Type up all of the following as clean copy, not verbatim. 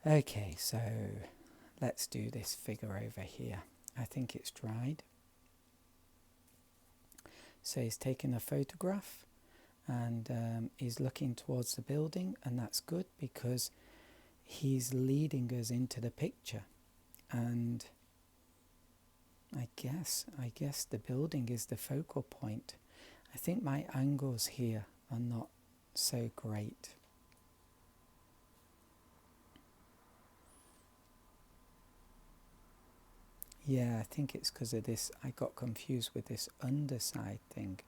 Okay, so let's do this figure over here. I think it's dried. So he's taken a photograph and he's looking towards the building, and that's good because he's leading us into the picture. And I guess the building is the focal point. I think my angles here are not so great. Yeah, I think it's because of this. I got confused with this underside thing.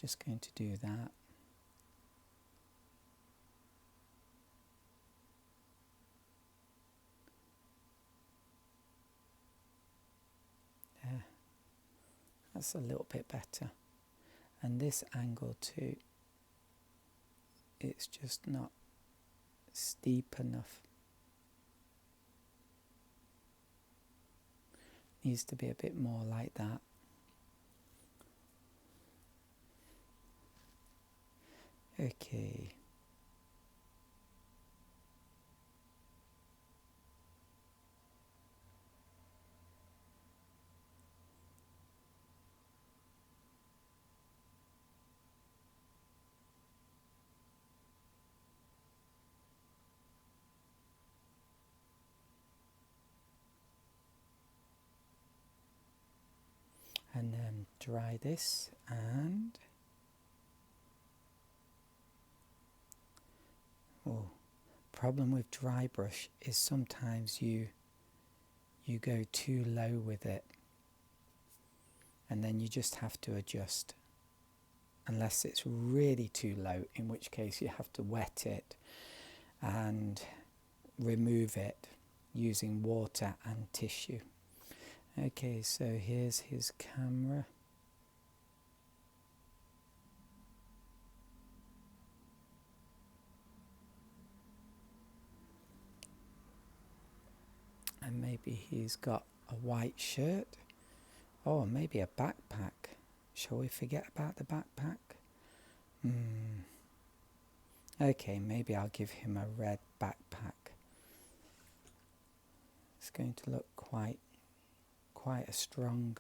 Just going to do that. There. That's a little bit better. And this angle too, it's just not steep enough. Needs to be a bit more like that. Okay. And then dry this, and problem with dry brush is sometimes you go too low with it, and then you just have to adjust, unless it's really too low, in which case you have to wet it and remove it using water and tissue. Okay, so here's his camera. And maybe he's got a white shirt. Oh, maybe a backpack. Shall we forget about the backpack? Okay, maybe I'll give him a red backpack. It's going to look quite a strong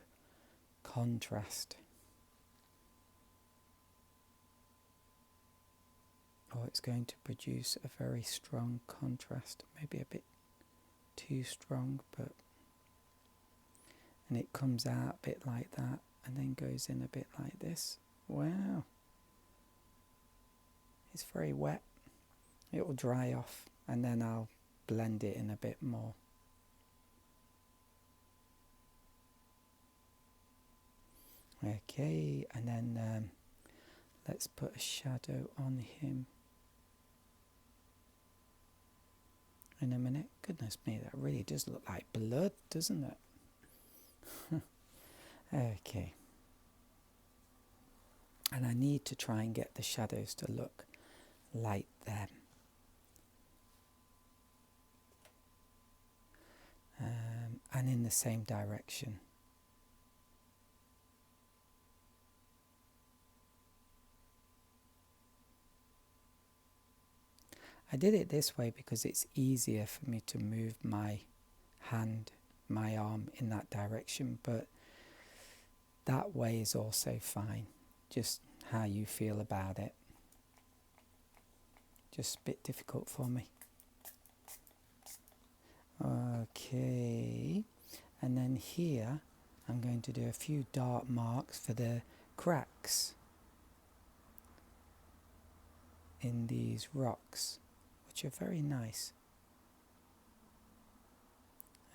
contrast. Oh, it's going to produce a very strong contrast. Maybe a bit too strong, but... And it comes out a bit like that and then goes in a bit like this. Wow. It's very wet. It will dry off and then I'll blend it in a bit more. Okay, and then let's put a shadow on him. In a minute. Goodness me, that really does look like blood, doesn't it? Okay. And I need to try and get the shadows to look like them. And in the same direction. I did it this way because it's easier for me to move my hand, my arm in that direction, but that way is also fine. Just how you feel about it. Just a bit difficult for me. Okay, and then here I'm going to do a few dark marks for the cracks in these rocks, which are very nice.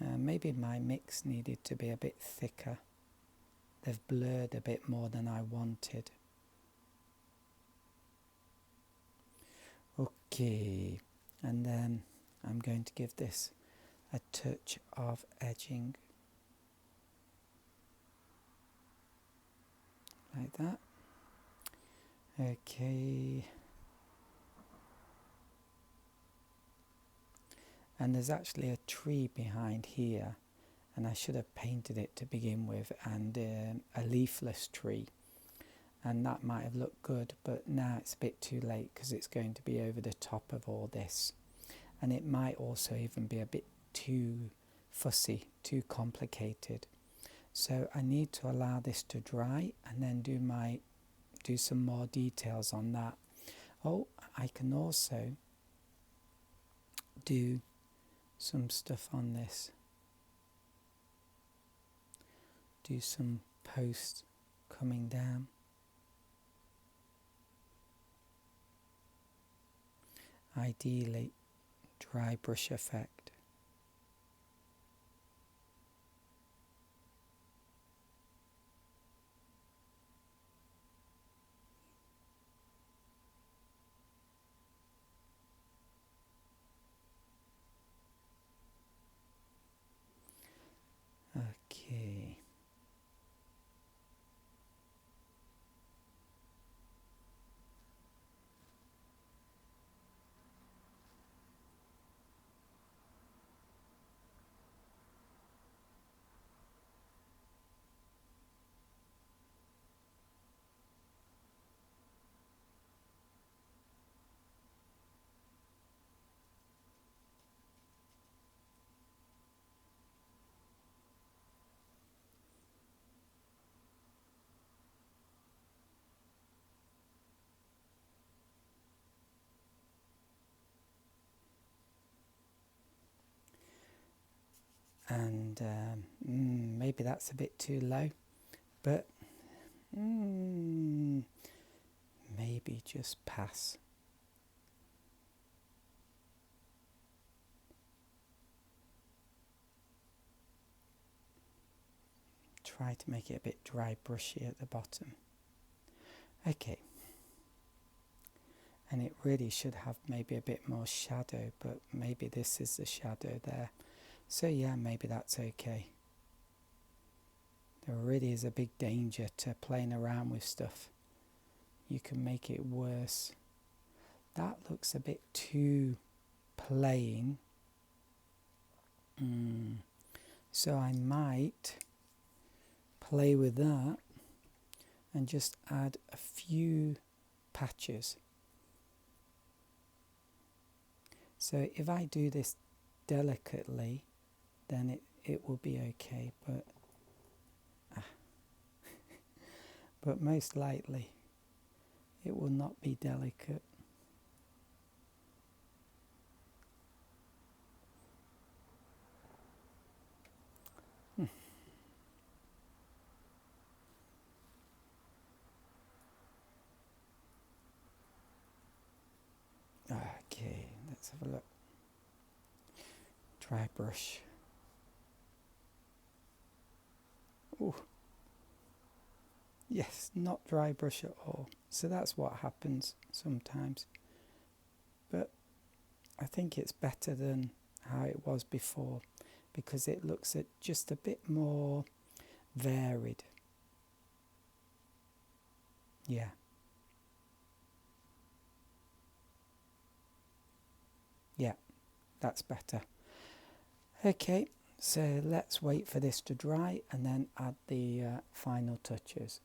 Maybe my mix needed to be a bit thicker. They've blurred a bit more than I wanted. Okay, and then I'm going to give this a touch of edging. Like that. Okay. And there's actually a tree behind here, and I should have painted it to begin with, and a leafless tree. and that might have looked good, but now it's a bit too late because it's going to be over the top of all this, and it might also even be a bit too fussy, too complicated. So I need to allow this to dry and then do some more details on that. Oh, I can also do some stuff on this. Do some posts coming down. Ideally, dry brush effect. Okay. And maybe that's a bit too low, but maybe just pass. Try to make it a bit dry brushy at the bottom. Okay. And it really should have maybe a bit more shadow, but maybe this is the shadow there. So yeah, maybe that's okay. There really is a big danger to playing around with stuff. You can make it worse. That looks a bit too plain. So I might play with that and just add a few patches. So if I do this delicately, then it will be okay, but most likely it will not be delicate. Okay, let's have a look. Dry brush. Oh, yes, not dry brush at all. So that's what happens sometimes. But I think it's better than how it was before because it looks at just a bit more varied. Yeah. Yeah, that's better. Okay, so let's wait for this to dry and then add the final touches.